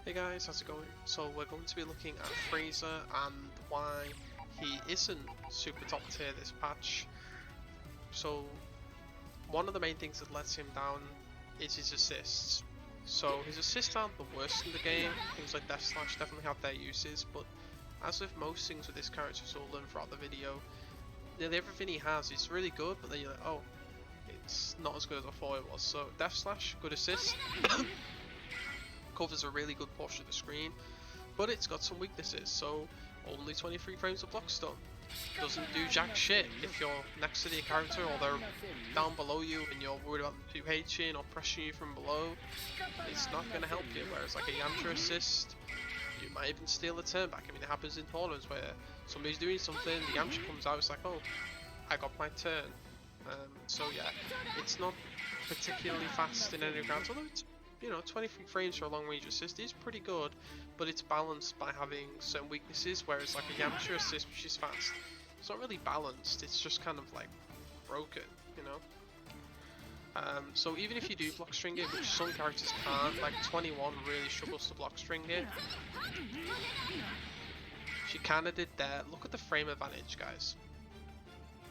Hey guys, how's it going? So we're going to be looking at Frieza and why he isn't super top tier this patch. So one of the main things that lets him down is his assists. So his assists aren't the worst in the game. Things like Death Slash definitely have their uses, but as with most things with this character, as we'll learn throughout the video, nearly everything he has is really good, but then you're like, oh, it's not as good as I thought it was. So Death Slash, good assist. Covers a really good portion of the screen, but it's got some weaknesses. So only 23 frames of block stun, doesn't do jack shit if you're next to the character or they're down below you and you're worried about them 2H'ing or pressuring you from below. It's not going to help you, whereas like a Yamcha assist, you might even steal a turn back. I mean, it happens in tournaments where somebody's doing something, the Yamcha comes out, it's like, oh, I got my turn. So yeah, it's not particularly fast in any grounds, although it's, you know, 23 frames for a long range assist is pretty good, but it's balanced by having certain weaknesses, whereas like a Yamcha assist, which is fast, it's not really balanced, it's just kind of like broken, you know? So even if you do block string it, which some characters can't, like 21 really struggles to block string it. She kinda did there. Look at the frame advantage, guys.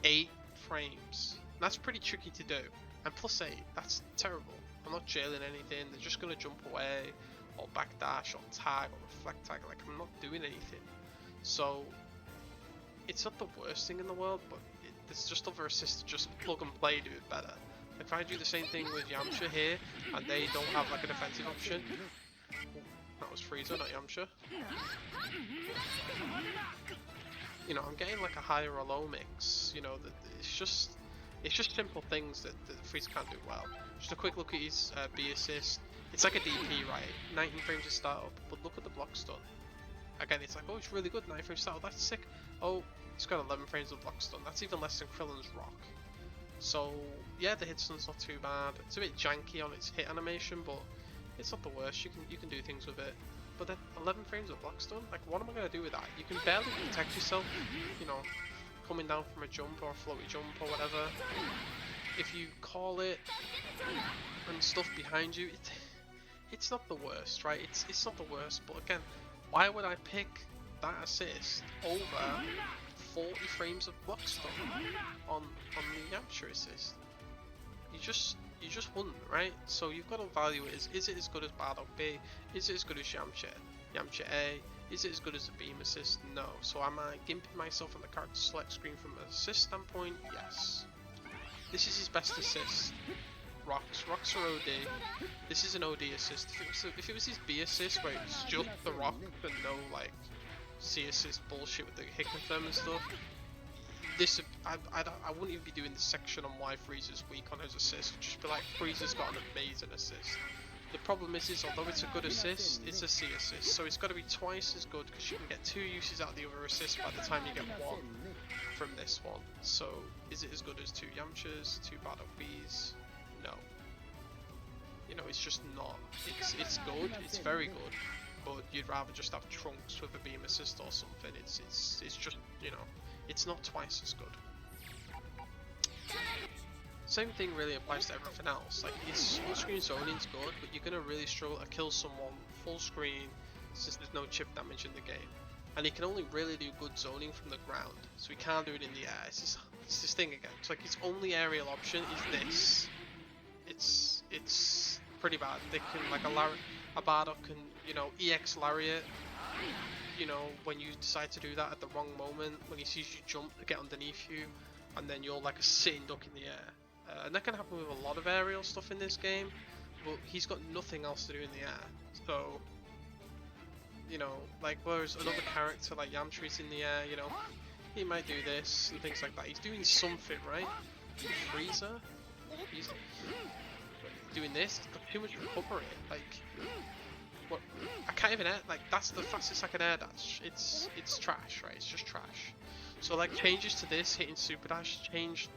8 frames. That's pretty tricky to do. And plus 8, that's terrible. I'm not jailing anything, they're just going to jump away, or backdash, or tag, or reflect tag, like I'm not doing anything. So, it's not the worst thing in the world, but there's just other assists to just plug and play do it better. Like if I do the same thing with Yamcha here, and they don't have like a defensive option, that was Frieza, not Yamcha. You know, I'm getting like a high or a low mix, you know, it's just simple things that Frieza can't do well. Just a quick look at his B assist. It's like a DP, right? 19 frames to start up, but look at the block stun. Again, it's like, oh, it's really good, 9 frames start up, that's sick. Oh, it's got 11 frames of block stun. That's even less than Krillin's rock. So, yeah, the hit stun's not too bad. It's a bit janky on its hit animation, but it's not the worst. You can do things with it. But then 11 frames of block stun, like what am I going to do with that? You can barely protect yourself, you know, coming down from a jump or a floaty jump or whatever. If you call it and stuff behind you, it's not the worst, right? It's not the worst, but again, why would I pick that assist over 40 frames of block stun on the Yamcha assist? You just wouldn't, right? So you've got to evaluate is it as good as Bardock B? Is it as good as Yamcha A? Is it as good as the beam assist? No. So am I gimping myself on the character select screen from an assist standpoint? Yes. This is his best assist. Rocks are OD. This is an OD assist. If it was his B assist where it's just the rock and no like C assist bullshit with the hit confirm and stuff, this I wouldn't even be doing this section on why Frieza's weak on his assist. It'd just be like Frieza's got an amazing assist. The problem is although it's a good assist, it's a C assist, so it's got to be twice as good because you can get 2 uses out of the other assist by the time you get 1 from this one. So is it as good as 2 Yamchas, 2 Bardock Bs? No. You know, it's just not. It's good, it's very good, but you'd rather just have Trunks with a beam assist or something. It's just, you know, it's not twice as good. Same thing really applies to everything else. Like his full screen zoning's good, but you're gonna really struggle to kill someone full screen since there's no chip damage in the game. And he can only really do good zoning from the ground, so he can't do it in the air. It's this thing again. It's like his only aerial option is this. It's pretty bad. They can like a Bardock can, you know, EX Lariat. You know, when you decide to do that at the wrong moment, when he sees you jump to get underneath you, and then you're like a sitting duck in the air. And that can happen with a lot of aerial stuff in this game, but he's got nothing else to do in the air. So, you know, like whereas another character like Yamcha's in the air, you know, he might do this and things like that. He's doing something, right? Frieza, he's doing this, got too much recovery. Like, what? I can't even air, like that's the fastest I can air dash. It's trash, right? It's just trash. So like changes to this, hitting super dash, changed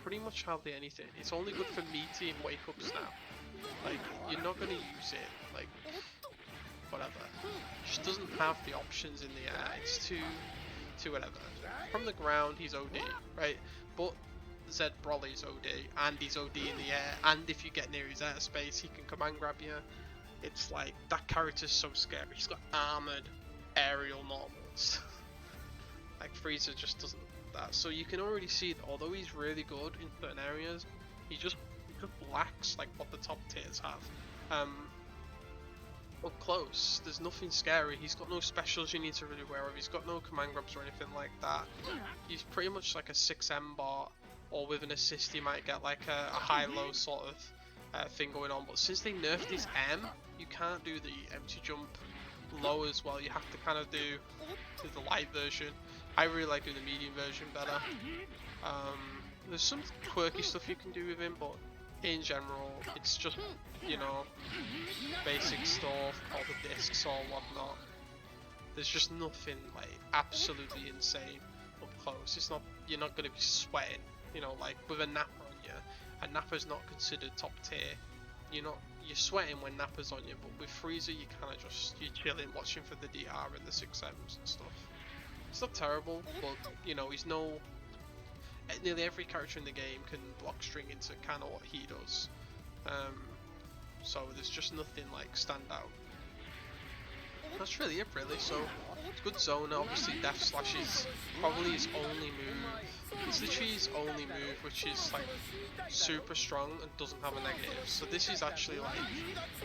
pretty much hardly anything. It's only good for meaty and wake ups now. Like you're not gonna use it. Like whatever. Just doesn't have the options in the air. It's too whatever. From the ground, he's OD, right? But Zed Broly's OD, and he's OD in the air, and if you get near his airspace, he can command grab you. it's like that character's so scary. He's got armored aerial normals. Like Frieza just doesn't that. So you can already see that although he's really good in certain areas, he just lacks like what the top tiers have. Up close, there's nothing scary. He's got no specials you need to really aware of. He's got no command grabs or anything like that. He's pretty much like a 6M bot, or with an assist you might get like a high-low sort of thing going on. But since they nerfed his M, you can't do the empty jump low as well. You have to kind of do the light version. I really like doing the medium version better. There's some quirky stuff you can do with him, but in general, it's just, you know, basic stuff, all the discs or whatnot. There's just nothing like absolutely insane up close. It's not, you're not going to be sweating, you know, like with a Nappa on you. And Nappa's not considered top tier. You're sweating when Nappa's on you, but with Frieza you kind of just, you're chilling, watching for the DR and the 6Ms and stuff. It's not terrible, but you know, he's no. Nearly every character in the game can block string into kind of what he does. So there's just nothing like stand out. That's really it, really. So it's good zone. Obviously, Death Slash is probably his only move. It's literally his only move, which is like super strong and doesn't have a negative. So this is actually like,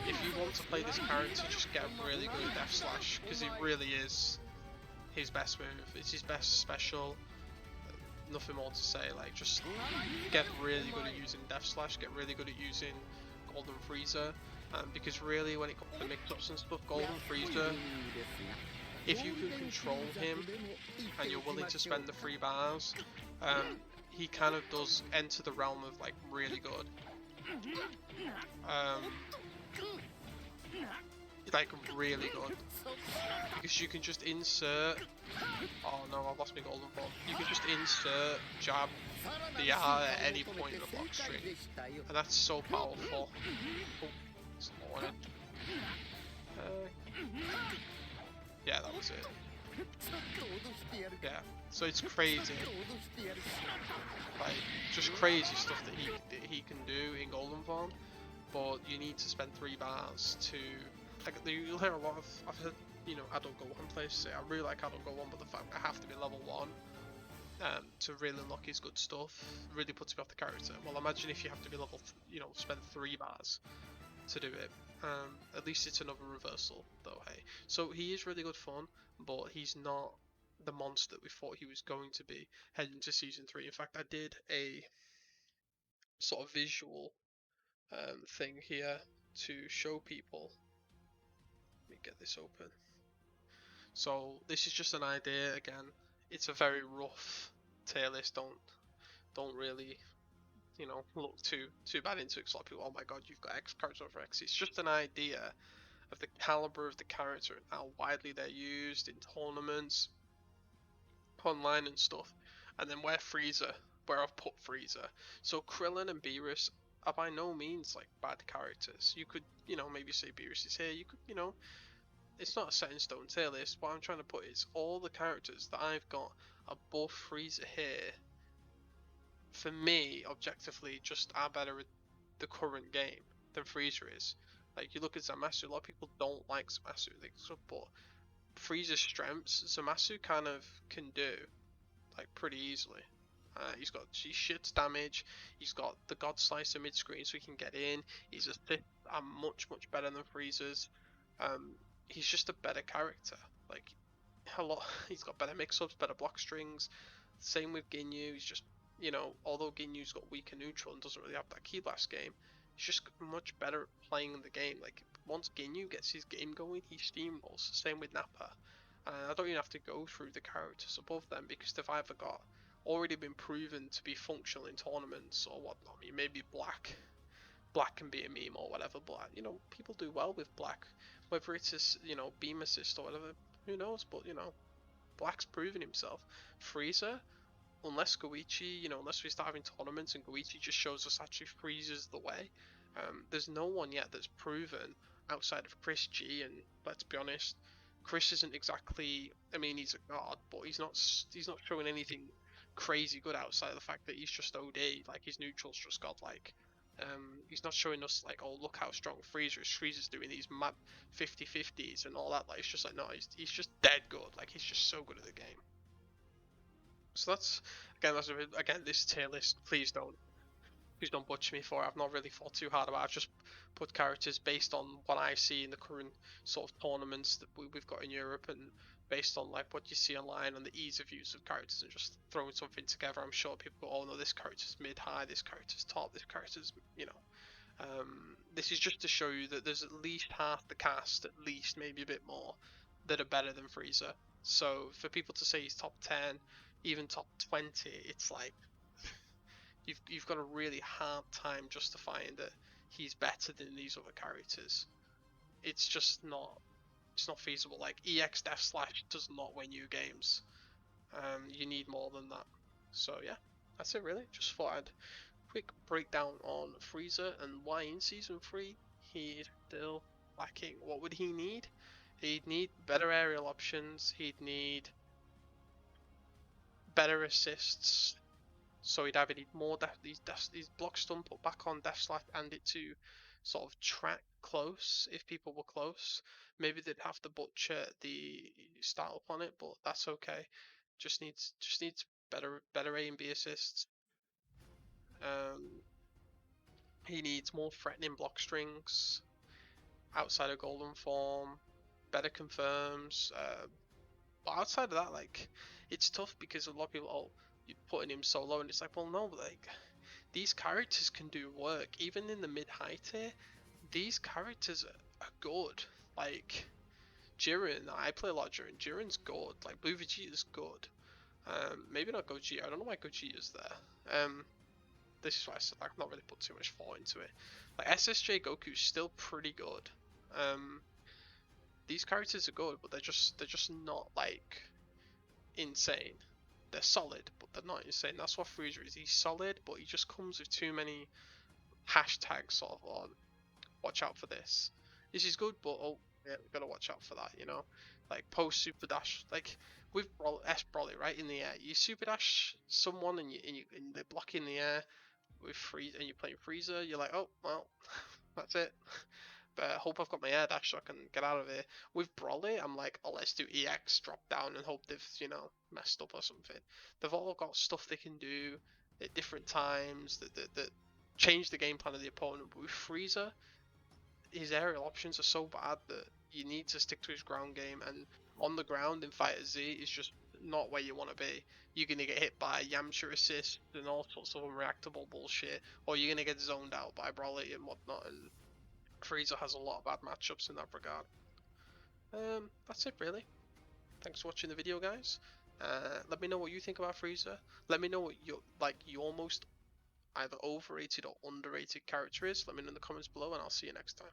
if you want to play this character, just get really good at Death Slash, because it really is his best move. It's his best special. Nothing more to say. Like, just get really good at using Death Slash. Get really good at using Golden Frieza. Because really, when it comes to mix-ups and stuff, Golden Frieza, if you can control him and you're willing to spend the 3 bars, he kind of does enter the realm of like really good. Like really good, because you can just insert. Oh no, I've lost my golden form. You can just insert jab the R at any point in the block string, and that's so powerful. Oh, it's not on it. Yeah, that was it. Yeah, so it's crazy. Like, just crazy stuff that he can do in golden form, but you need to spend 3 bars to. Like, you'll hear a lot of, I've heard, you know, adult Gohan players say, I really like adult Gohan, but the fact I have to be level 1 to really unlock his good stuff really puts me off the character. Well, imagine if you have to be level, you know, spend 3 bars to do it. At least it's another reversal, though, hey. So he is really good fun, but he's not the monster we thought he was going to be heading into Season 3. In fact, I did a sort of visual thing here to show people. Let me get this open. So this is just an idea. Again, it's a very rough tier list. Don't really, you know, look too bad into it. Cause a lot of people, oh my god, you've got X characters over X. It's just an idea of the caliber of the character and how widely they're used in tournaments, online and stuff. And then where I've put Frieza. So Krillin and Beerus are by no means like bad characters. You could, you know, maybe say Beerus is here. You could, you know. It's not a set in stone tier list. What I'm trying to put is all the characters that I've got above Frieza here, for me, objectively, just are better at the current game than Frieza is. Like, you look at Zamasu, a lot of people don't like Zamasu, but Frieza's strengths, Zamasu kind of can do, like, pretty easily. He shits damage, he's got the God Slicer mid-screen so he can get in, he's a Sith, much better than Frieza's. He's just a better character. Like, he's got better mix-ups, better block strings. Same with Ginyu. He's just, you know, although Ginyu's got weaker neutral and doesn't really have that Ki Blast game, he's just much better at playing the game. Like, once Ginyu gets his game going, he steamrolls. Same with Nappa. I don't even have to go through the characters above them because they've either already been proven to be functional in tournaments or whatnot. I mean, maybe Black can be a meme or whatever, but you know, people do well with Black, whether it's you know, beam assist or whatever, who knows, but you know, Black's proven himself. Frieza, unless Goichi, you know, unless we start having tournaments and Goichi just shows us actually Frieza's the way, there's no one yet that's proven outside of Chris G, and let's be honest, Chris isn't exactly, I mean, he's a god, but he's not showing anything crazy good outside of the fact that he's just OD, like his neutral's just godlike. He's not showing us like, oh, look how strong Frieza is. Frieza's doing these mad 50-50s and all that. Like, it's just like, no, he's just dead good. Like, he's just so good at the game. So that's again this tier list. Please don't butcher me for it. I've not really thought too hard about it. I've just put characters based on what I see in the current sort of tournaments that we've got in Europe, and based on like what you see online and the ease of use of characters, and just throwing something together. I'm sure people go, oh no, this character's mid-high, this character's top, this character's, this is just to show you that there's at least half the cast, at least maybe a bit more, that are better than Frieza. So for people to say he's top 10, even top 20, it's like you've got a really hard time justifying that he's better than these other characters. It's just not feasible. Like EX Death Slash does not win you games. You need more than that. So yeah, that's it really. Just thought I'd quick breakdown on Frieza and why in season 3 he is still lacking. What would he need? He'd need better aerial options. He'd need better assists. So he'd either need more these block stun put back on Death Slash and it to sort of track close if people were close. Maybe they'd have to butcher the start up on it, but that's okay. Just needs better A and B assists. He needs more threatening block strings outside of golden form, better confirms. But outside of that, like, it's tough because a lot of people, oh, you're putting him so low, and it's like, well, no, like, these characters can do work. Even in the mid-high tier, these characters are good. Like, Jiren, I play a lot of Jiren. Jiren's good. Like, Blue Vegeta's good. Maybe not Gogeta. I don't know why Gogeta's there. This is why I said, like, I've not really put too much thought into it. Like, SSJ Goku's still pretty good. These characters are good, but they're just not like insane. They're solid, but they're not insane. That's what Frieza is. He's solid, but he just comes with too many hashtags sort of on. Watch out for this. This is good, but oh yeah, we gotta watch out for that. Like post super dash, like with S Broly right in the air. You super dash someone and they block in the air with Frieza, and you're playing Frieza. You're like, oh well, that's it. But I hope I've got my air dash so I can get out of here. With Broly, I'm like, oh, let's do EX, drop down, and hope they've, messed up or something. They've all got stuff they can do at different times that change the game plan of the opponent. But with Frieza, his aerial options are so bad that you need to stick to his ground game, and on the ground in Fighter Z is just not where you want to be. You're going to get hit by Yamcha assist and all sorts of unreactable bullshit, or you're going to get zoned out by Broly and whatnot, and Frieza has a lot of bad matchups in that regard. That's it really. Thanks for watching the video, guys. Let me know what you think about Frieza. Let me know what your most either overrated or underrated character is. Let me know in the comments below, and I'll see you next time.